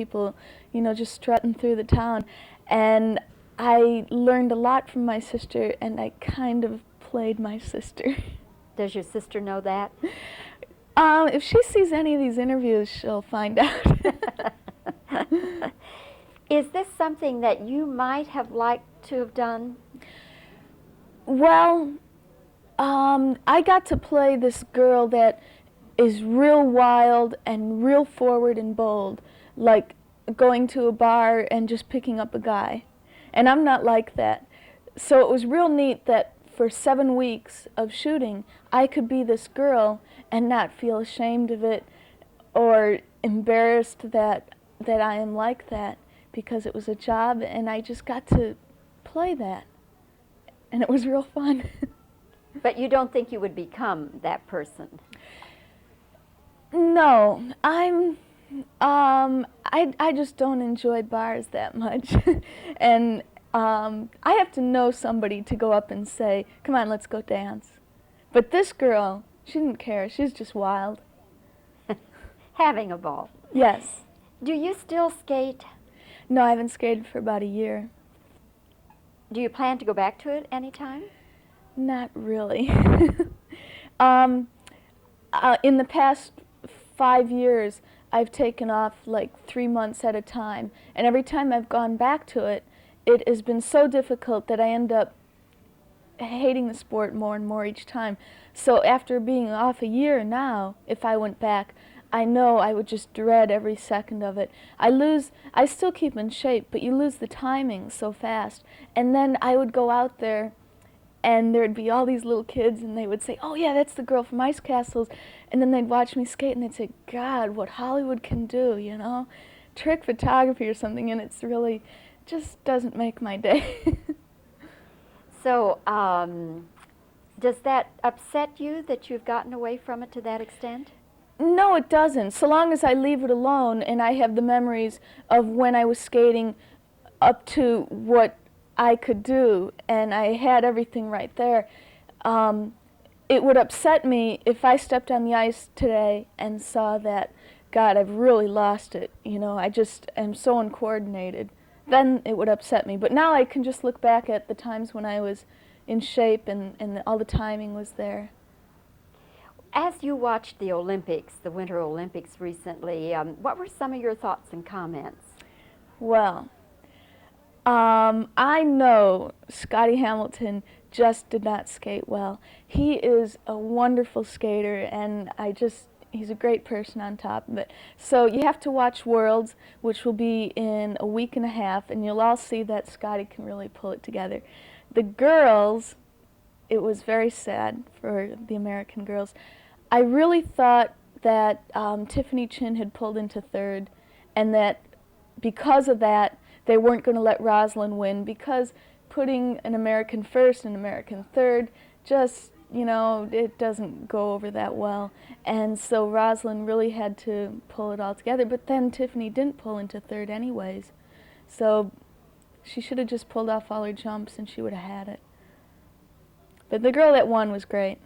people, you know, just strutting through the town. And I learned a lot from my sister, and I kind of played my sister. Does your sister know that? If she sees any of these interviews, she'll find out. Is this something that you might have liked to have done? Well, I got to play this girl that is real wild and real forward and bold, like going to a bar and just picking up a guy. And I'm not like that. So it was real neat that for 7 weeks of shooting, I could be this girl and not feel ashamed of it or embarrassed that I am like that, because it was a job and I just got to play that. And it was real fun. But you don't think you would become that person? No, I just don't enjoy bars that much. And I have to know somebody to go up and say, come on, let's go dance. But this girl, she didn't care. She's just wild. Having a ball. Yes. Do you still skate? No, I haven't skated for about a year. Do you plan to go back to it anytime? Not really. In the past 5 years, I've taken off like 3 months at a time. And every time I've gone back to it, it has been so difficult that I end up hating the sport more and more each time. So after being off a year now, if I went back, I know I would just dread every second of it. I still keep in shape, but you lose the timing so fast. And then I would go out there, and there'd be all these little kids, and they would say, oh yeah, that's the girl from Ice Castles. And then they'd watch me skate, and they'd say, God, what Hollywood can do, you know? Trick photography or something, and it's really, just doesn't make my day. So, does that upset you that you've gotten away from it to that extent? No, it doesn't. So long as I leave it alone and I have the memories of when I was skating up to what I could do, and I had everything right there. It would upset me if I stepped on the ice today and saw that, God, I've really lost it. You know, I just am so uncoordinated. Then it would upset me. But now I can just look back at the times when I was in shape and all the timing was there. As you watched the Olympics, the Winter Olympics recently, what were some of your thoughts and comments? Well, I know Scotty Hamilton just did not skate well. He is a wonderful skater, and he's a great person on top of it. So you have to watch Worlds, which will be in a week and a half, and you'll all see that Scotty can really pull it together. The girls, it was very sad for the American girls. I really thought that Tiffany Chin had pulled into third, and that because of that, they weren't going to let Rosalind win, because putting an American first and American third just, you know, it doesn't go over that well. And so Rosalind really had to pull it all together, but then Tiffany didn't pull into third anyways. So she should have just pulled off all her jumps and she would have had it. But the girl that won was great.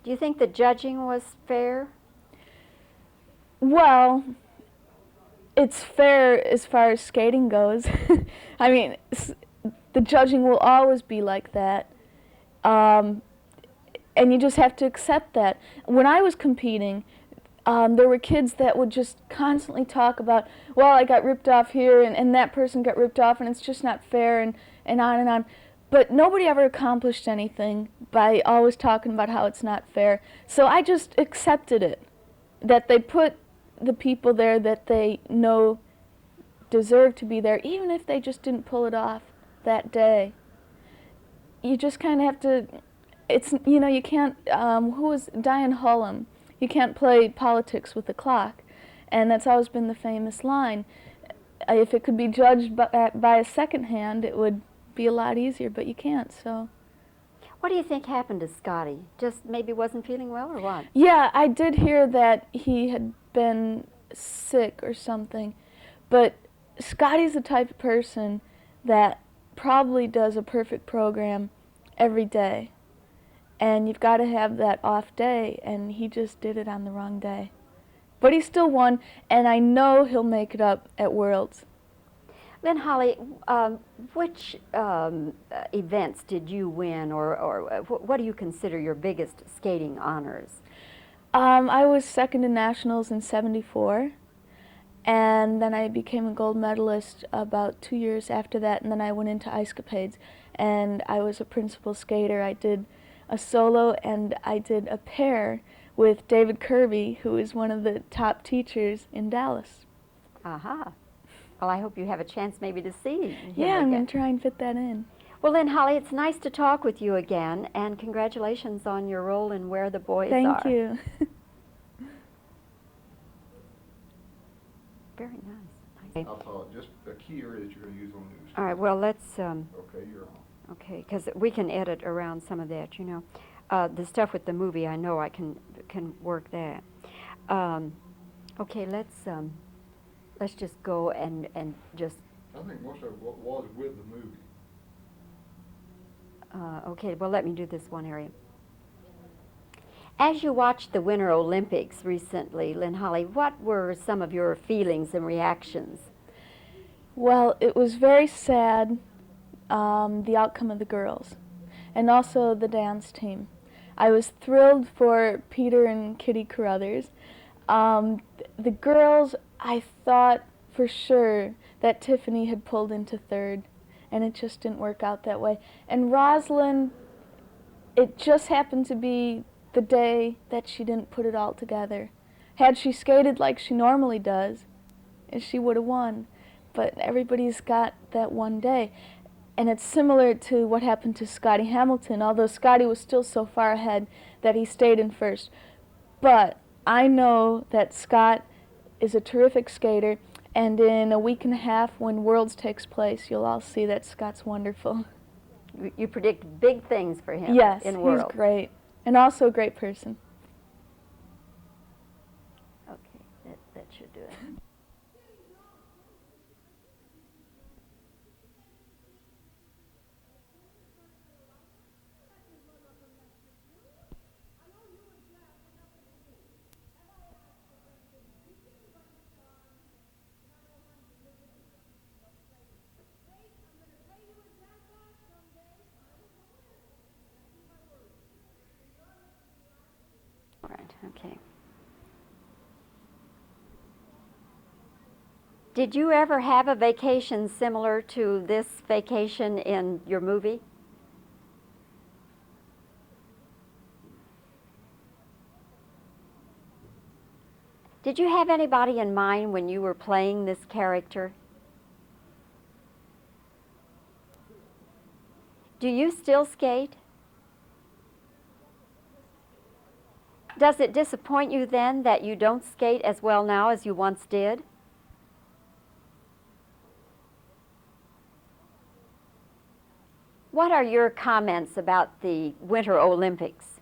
Do you think the judging was fair? Well, it's fair as far as skating goes. I mean, the judging will always be like that. And you just have to accept that. When I was competing, there were kids that would just constantly talk about, well, I got ripped off here, and that person got ripped off, and it's just not fair, and on and on. But nobody ever accomplished anything by always talking about how it's not fair. So I just accepted it, that they put the people there that they know deserve to be there, even if they just didn't pull it off that day. You just kind of have to, it's, you know, you can't, who was Diane Hullum? You can't play politics with the clock. And that's always been the famous line. If it could be judged by a second hand, it would be a lot easier, but you can't, so. What do you think happened to Scotty? Just maybe wasn't feeling well, or what? Yeah, I did hear that he had been sick or something, but Scotty's the type of person that probably does a perfect program every day, and you've got to have that off day, and he just did it on the wrong day. But he still won, and I know he'll make it up at Worlds. Lynn Holly, which events did you win, or what do you consider your biggest skating honors? I was second in nationals in '74, and then I became a gold medalist about 2 years after that, and then I went into Ice Capades, and I was a principal skater. I did a solo, and I did a pair with David Kirby, who is one of the top teachers in Dallas. Aha. Well, I hope you have a chance maybe to see him Yeah, I'm again. going to try and fit that in. Well, Lynn Holly, it's nice to talk with you again, and congratulations on your role in Where the Boys Are. Thank you. Very nice. I thought just a key area that you're going to use on news. All right, well, let's, Okay, you're on. okay, because we can edit around some of that, you know. The stuff with the movie, I know I can work that. Okay, let's just go and just, I think most of it was with the movie. okay, well, let me do this one area. As you watched the Winter Olympics recently, Lynn Holly, what were some of your feelings and reactions? Well, it was very sad, the outcome of the girls, and also the dance team. I was thrilled for Peter and Kitty Carruthers. The girls, I thought for sure that Tiffany had pulled into third, and it just didn't work out that way. And Rosalind, it just happened to be the day that she didn't put it all together. Had she skated like she normally does, she would have won. But everybody's got that one day. And it's similar to what happened to Scotty Hamilton, although Scotty was still so far ahead that he stayed in first. But I know that Scott is a terrific skater, and in a week and a half when Worlds takes place, you'll all see that Scott's wonderful. You predict big things for him Yes, in Worlds. he's great, and also a great person. Okay, that should do it. All right, okay. Did you ever have a vacation similar to this vacation in your movie? Did you have anybody in mind when you were playing this character? Do you still skate? Does it disappoint you then that you don't skate as well now as you once did? What are your comments about the Winter Olympics?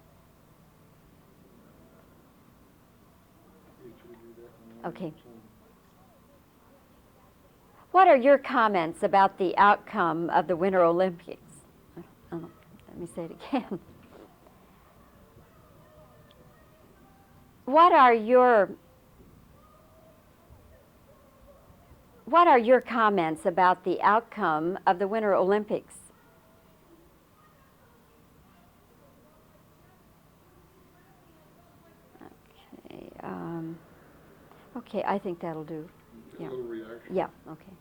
Okay. What are your comments about the outcome of the Winter Olympics? Let me say it again. What are your comments about the outcome of the Winter Olympics? Okay, okay, I think that'll do. Just a little reaction. Yeah, okay.